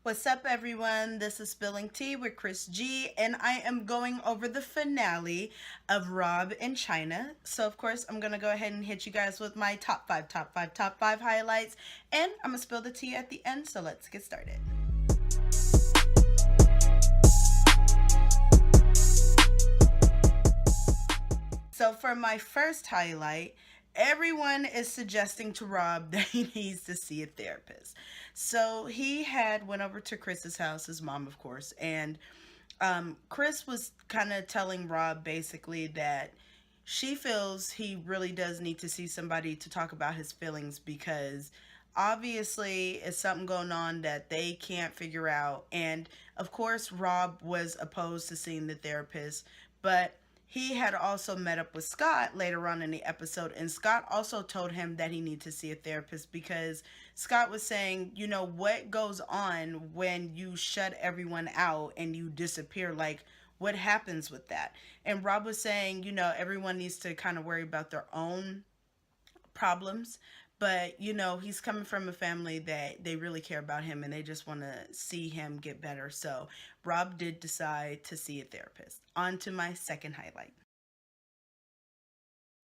What's up, everyone? This is Spilling Tea with Chris G, and I am going over the finale of Rob and Chyna. So, of course, I'm going to go ahead and hit you guys with my top five highlights, and I'm going to spill the tea at the end. So, let's get started. So, for my first highlight, everyone is suggesting to Rob that he needs to see a therapist. So he had went over to Chris's house, his mom, of course, and Chris was kind of telling Rob basically that she feels he really does need to see somebody to talk about his feelings because obviously it's something going on that they can't figure out. And of course, Rob was opposed to seeing the therapist, but he had also met up with Scott later on in the episode, and Scott also told him that he needed to see a therapist because Scott was saying, you know, what goes on when you shut everyone out and you disappear? Like, what happens with that? And Rob was saying, you know, everyone needs to kind of worry about their own problems. But, you know, he's coming from a family that they really care about him and they just want to see him get better. So Rob did decide to see a therapist. On to my second highlight.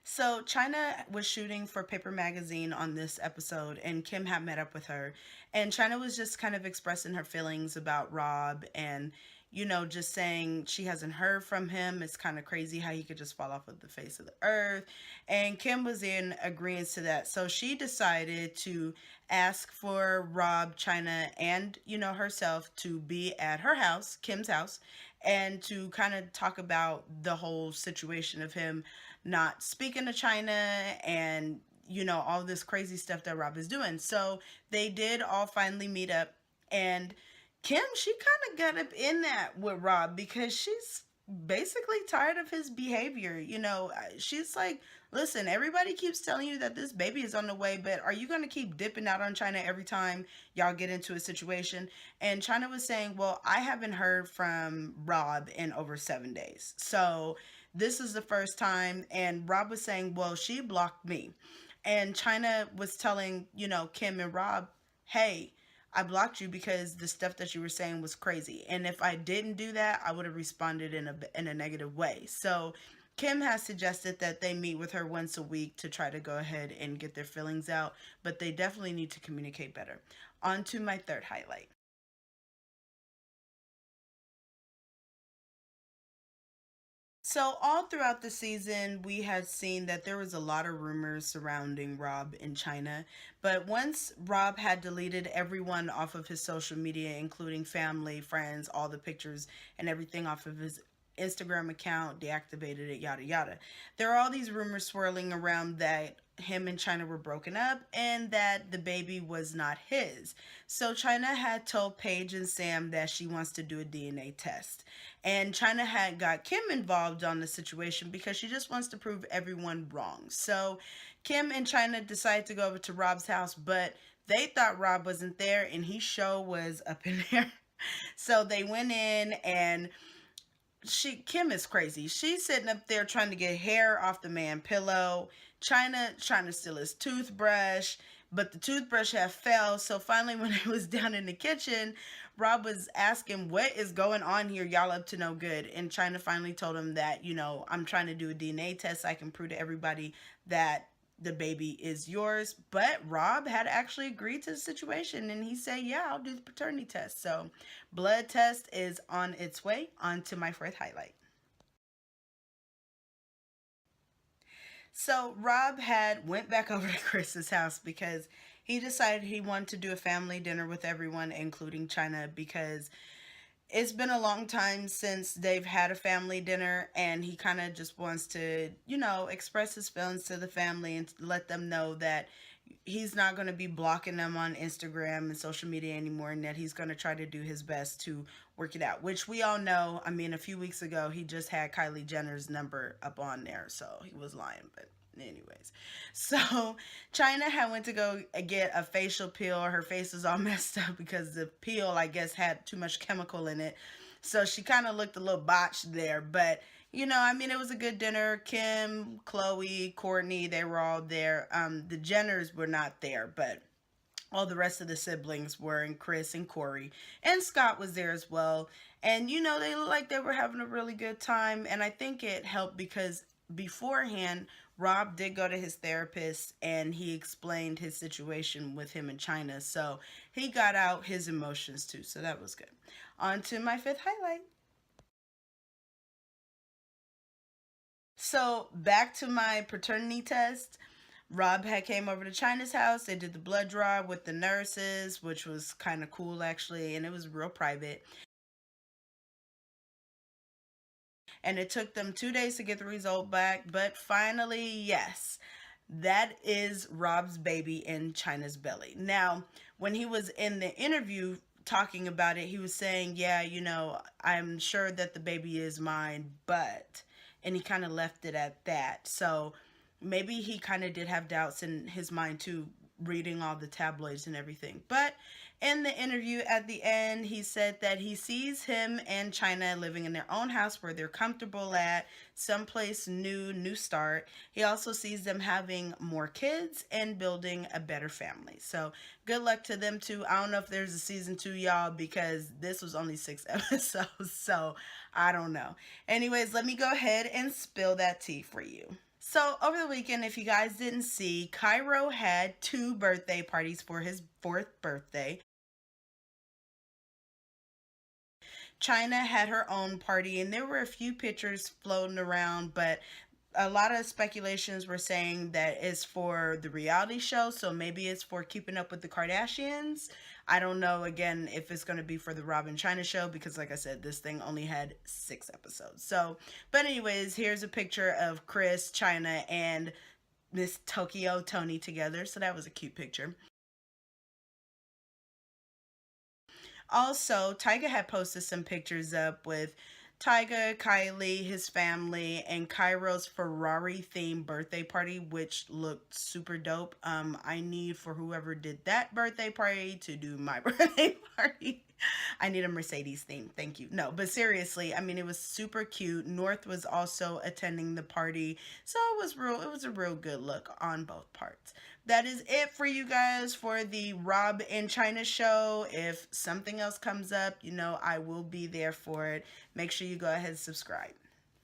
So Chyna was shooting for Paper Magazine on this episode, and Kim had met up with her, and Chyna was just kind of expressing her feelings about Rob, and you know, just saying she hasn't heard from him. It's kind of crazy how he could just fall off of the face of the earth. And Kim was in agreement to that. So she decided to ask for Rob, Chyna, and, you know, herself to be at her house, Kim's house, and to kind of talk about the whole situation of him not speaking to Chyna and, you know, all this crazy stuff that Rob is doing. So they did all finally meet up, and Kim, she kind of got up in that with Rob because she's basically tired of his behavior. You know, she's like, listen, everybody keeps telling you that this baby is on the way, but are you going to keep dipping out on Chyna every time y'all get into a situation? And Chyna was saying, well, I haven't heard from Rob in over 7 days. So this is the first time. And Rob was saying, well, she blocked me. And Chyna was telling, you know, Kim and Rob, hey, I blocked you because the stuff that you were saying was crazy. And if I didn't do that, I would have responded in a negative way. So Kim has suggested that they meet with her once a week to try to go ahead and get their feelings out, but they definitely need to communicate better. On to my third highlight. So all throughout the season, we had seen that there was a lot of rumors surrounding Rob in Chyna. But once Rob had deleted everyone off of his social media, including family, friends, all the pictures and everything off of his Instagram account, deactivated it, yada yada. There are all these rumors swirling around that him and Chyna were broken up and that the baby was not his. So Chyna had told Paige and Sam that she wants to do a DNA test. And Chyna had got Kim involved on the situation because she just wants to prove everyone wrong. So Kim and Chyna decided to go over to Rob's house, but they thought Rob wasn't there and he sure was up in there. So they went in, and Kim is crazy. She's sitting up there trying to get hair off the man pillow. Chyna trying to steal his toothbrush, but the toothbrush had fell. So finally, when it was down in the kitchen, Rob was asking, "What is going on here? Y'all up to no good?" And Chyna finally told him that, you know, I'm trying to do a DNA test so I can prove to everybody that the baby is yours. But Rob had actually agreed to the situation, and he said, yeah, I'll do the paternity test. So blood test is on its way. On to my fourth highlight. So Rob had went back over to Chris's house because he decided he wanted to do a family dinner with everyone, including Chyna, because it's been a long time since they've had a family dinner, and he kind of just wants to, you know, express his feelings to the family and let them know that he's not going to be blocking them on Instagram and social media anymore, and that he's going to try to do his best to work it out, which we all know. I mean, a few weeks ago he just had Kylie Jenner's number up on there, so he was lying. But anyways, so Chyna had went to go get a facial peel. Her face was all messed up because the peel, I guess, had too much chemical in it, so she kind of looked a little botched there. But you know, I mean, it was a good dinner. Kim, Chloe, Courtney, they were all there. The Jenners were not there, but All the rest of the siblings were, and Chris and Corey. And Scott was there as well. And, they looked like they were having a really good time. And I think it helped because beforehand, Rob did go to his therapist and he explained his situation with him in China. So he got out his emotions too. So that was good. On to my fifth highlight. So back to my paternity test. Rob had came over to Chyna's house. They did the blood draw with the nurses, which was kind of cool actually, and it was real private. And it took them 2 days to get the result back, but finally, yes, that is Rob's baby in Chyna's belly. Now, when he was in the interview talking about it, he was saying, "Yeah, I'm sure that the baby is mine, but," and he kind of left it at that. So maybe he kind of did have doubts in his mind too, reading all the tabloids and everything. But in the interview at the end, he said that he sees him and Chyna living in their own house where they're comfortable at, someplace new start. He also sees them having more kids and building a better family. So good luck to them too. I don't know if there's a season 2, y'all, because this was only 6 episodes. So I don't know. Anyways, let me go ahead and spill that tea for you. So over the weekend, if you guys didn't see, Cairo had 2 birthday parties for his 4th birthday. Chyna had her own party, and there were a few pictures floating around, but a lot of speculations were saying that it's for the reality show, so maybe it's for Keeping Up with the Kardashians. I don't know again if it's going to be for the Rob and Chyna show because, like I said, this thing only had 6 episodes. So, but anyways, here's a picture of Chris, Chyna, and Miss Tokyo Tony together. So that was a cute picture. Also, Tyga had posted some pictures up with Tyga, Kylie, his family, and Cairo's Ferrari themed birthday party, which looked super dope. I need for whoever did that birthday party to do my birthday party. I need a Mercedes theme. Thank you. No, but seriously, I mean, it was super cute. North was also attending the party, so it was a real good look on both parts. That is it for you guys for the Rob and Chyna show. If something else comes up, I will be there for it. Make sure you go ahead and subscribe.